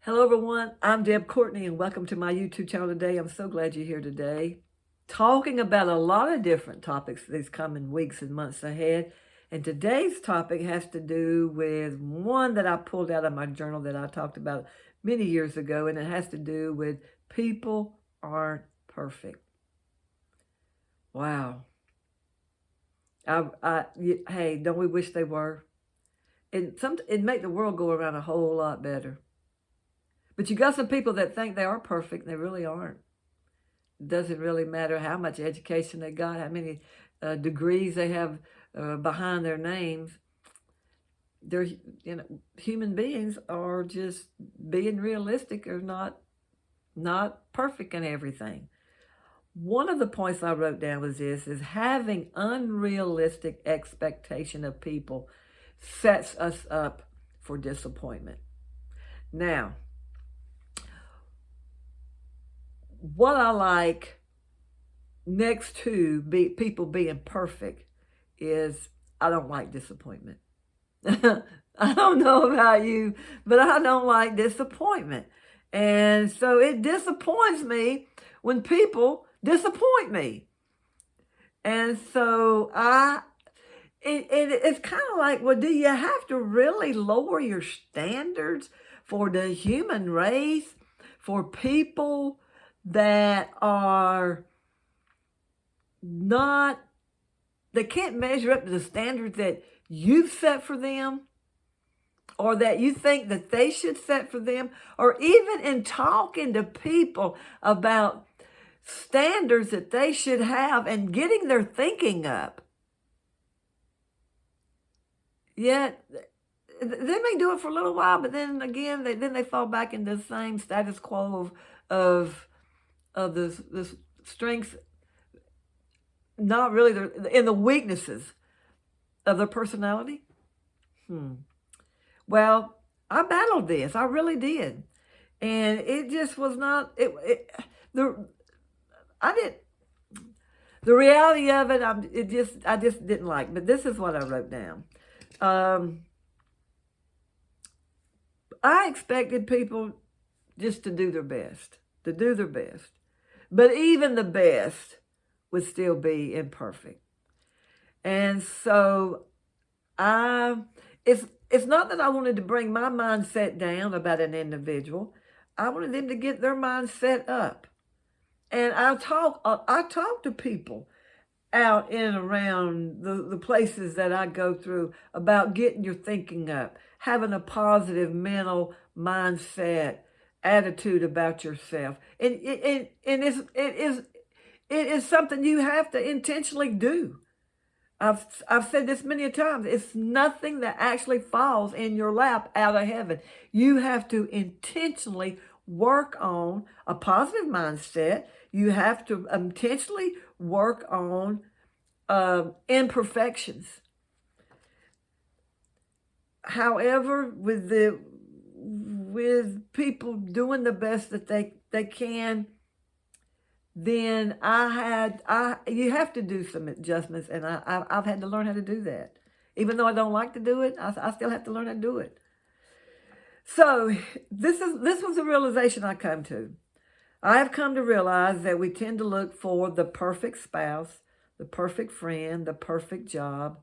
Hello, everyone. I'm Deb Courtney, and welcome to my YouTube channel today. I'm so glad you're here today, talking about a lot of different topics these coming weeks and months ahead. And today's topic has to do with one that I pulled out of my journal that I talked about many years ago, and it has to do with people aren't perfect. Wow. Hey, don't we wish they were? It'd make the world go around a whole lot better. But you got some people that think they are perfect, and they really aren't. It doesn't really matter how much education they got, how many degrees they have behind their names. They're, human beings are just being realistic or not perfect in everything. One of the points I wrote down was this: is having unrealistic expectation of people sets us up for disappointment. Now, what I like next to people being perfect is I don't like disappointment. I don't know about you, but I don't like disappointment. And so it disappoints me when people disappoint me. And so it's kind of like, well, do you have to really lower your standards for the human race, for people that are they can't measure up to the standards that you've set for them, or that you think that they should set for them, or even in talking to people about standards that they should have and getting their thinking up. Yet they may do it for a little while, but then again, they fall back into the same status quo of the strengths, not really in the weaknesses of their personality. Well, I battled this. I really did. And it just was not, the reality of it, I just didn't like. But this is what I wrote down. I expected people just to do their best. But even the best would still be imperfect. And so it's not that I wanted to bring my mindset down about an individual. I wanted them to get their mindset up. And I talk to people out in and around the places that I go through about getting your thinking up, having a positive mental mindset, attitude about yourself. And it is something you have to intentionally do. I've said this many times. It's nothing that actually falls in your lap out of heaven. You have to intentionally work on a positive mindset. You have to intentionally work on imperfections. However, with people doing the best that they can, then you have to do some adjustments, and I've had to learn how to do that. Even though I don't like to do it, I still have to learn how to do it. So this was the realization I come to. I have come to realize that we tend to look for the perfect spouse, the perfect friend, the perfect job,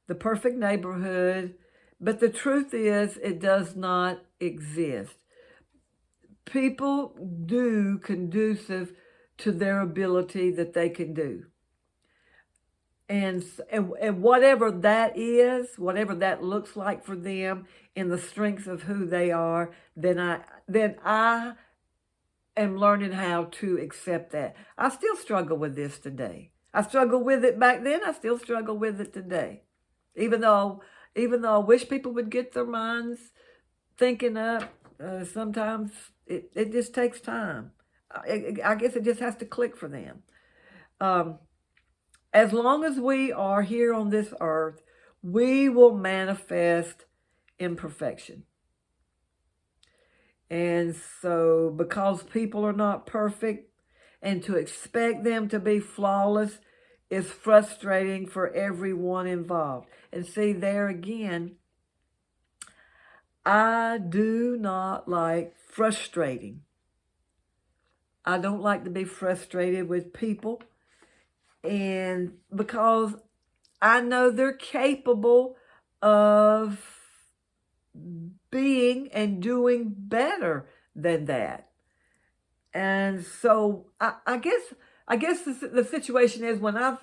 the perfect neighborhood, but the truth is it does not exist. People do conducive to their ability that they can do. And whatever that is, whatever that looks like for them in the strengths of who they are, then I am learning how to accept that. I still struggle with this today. I struggled with it back then. I still struggle with it today. Even though I wish people would get their minds thinking up, sometimes it just takes time. I guess it just has to click for them. As long as we are here on this earth, we will manifest imperfection. And so because people are not perfect, and to expect them to be flawless is frustrating for everyone involved. And see, there again, I do not like frustrating. I don't like to be frustrated with people, and because I know they're capable of being and doing better than that. And so I guess the situation is when I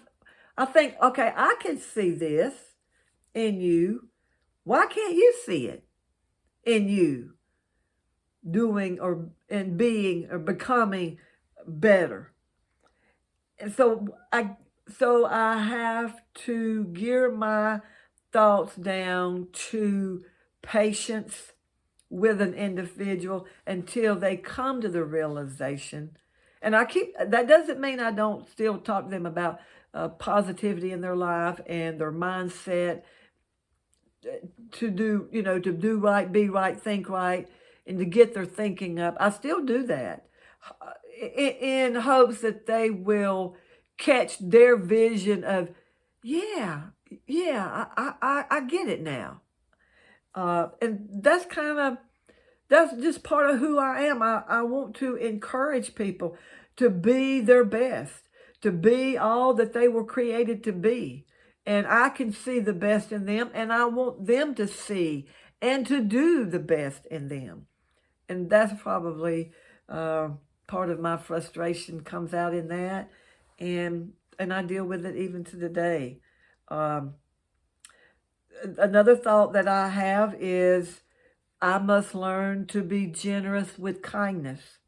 think, okay, I can see this in you. Why can't you see it in you doing or and being or becoming better? And so I have to gear my thoughts down to patience with an individual until they come to the realization. And that doesn't mean I don't still talk to them about positivity in their life and their mindset to do right, be right, think right, and to get their thinking up. I still do that in hopes that they will catch their vision of, yeah, yeah, I get it now. And that's just part of who I am. I want to encourage people to be their best, to be all that they were created to be. And I can see the best in them, and I want them to see and to do the best in them. And that's probably part of my frustration comes out in that, and I deal with it even to today. Um, Another thought that I have is I must learn to be generous with kindness,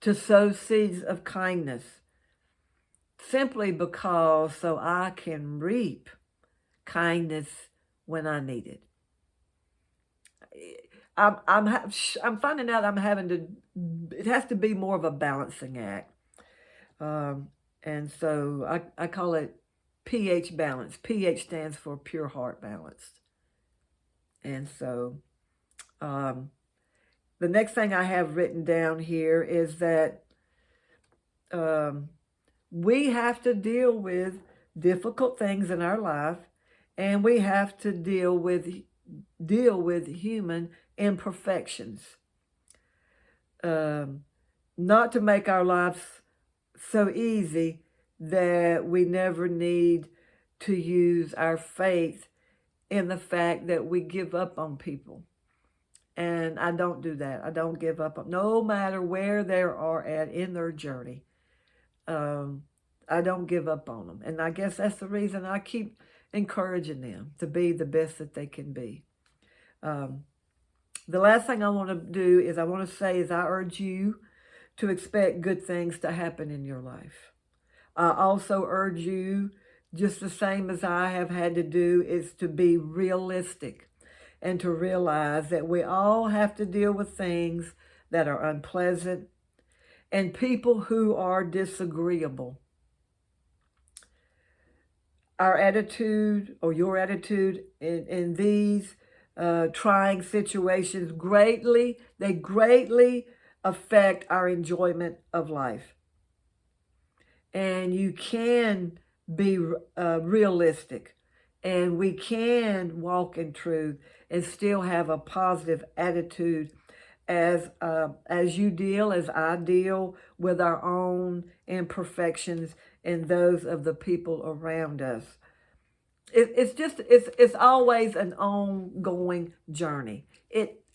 to sow seeds of kindness, simply because so I can reap kindness when I need it. I'm finding out I'm having to. It has to be more of a balancing act, and so I call it pH balance. pH stands for pure heart balanced, and so the next thing I have written down here is that we have to deal with difficult things in our life, and we have to deal with human imperfections. Not to make our lives so easy that we never need to use our faith in the fact that we give up on people. And I don't do that. I don't give up, no matter where they are at in their journey. I don't give up on them. And I guess that's the reason I keep encouraging them to be the best that they can be. The last thing I want to do is I urge you to expect good things to happen in your life. I also urge you, just the same as I have had to do, is to be realistic and to realize that we all have to deal with things that are unpleasant and people who are disagreeable. Our attitude, or your attitude, in these trying situations greatly affect our enjoyment of life. And you can be realistic, and we can walk in truth and still have a positive attitude as I deal with our own imperfections and those of the people around us. It's always an ongoing journey.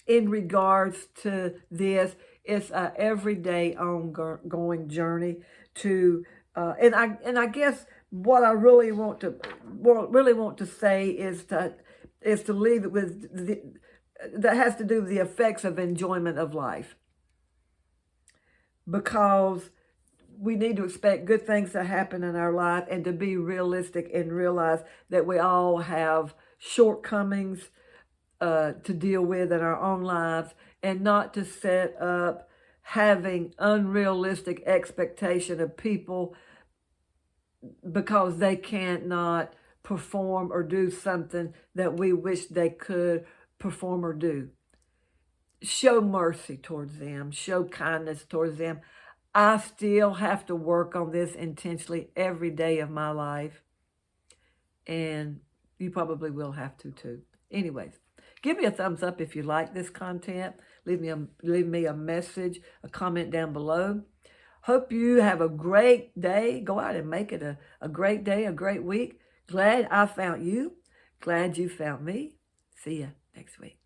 In regards to this, it's an everyday ongoing journey to and I guess what I really want to say is to leave it with that has to do with the effects of enjoyment of life, because we need to expect good things to happen in our life and to be realistic and realize that we all have shortcomings to deal with in our own lives, and not to set up having unrealistic expectation of people because they can't not perform or do something that we wish they could perform or do. Show mercy towards them. Show kindness towards them. I still have to work on this intentionally every day of my life. And you probably will have to too. Anyways, Give me a thumbs up if you like this content. Leave me a message, a comment down below. Hope you have a great day. Go out and make it a great day, a great week. Glad I found you. Glad you found me. See ya next week.